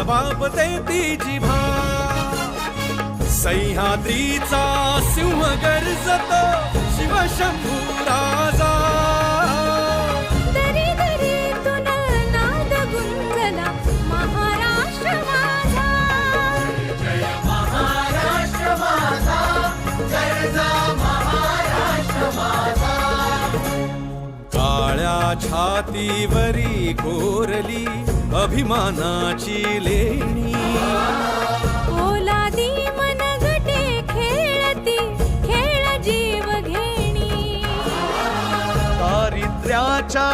जबाब देती जिभा सह्याद्रीचा सिंह गर्जतो शिवशंभू राजा दरी दरीतून नाद गुंजला महाराष्ट्र माझा जय महाराष्ट्र माझा गर्जा महाराष्ट्र माझा काळ्या छातीवरी कोरली अभिमानाची लेणी ओलादी मनगटे खेळती खेळ जीव घेणी दारिद्र्याच्या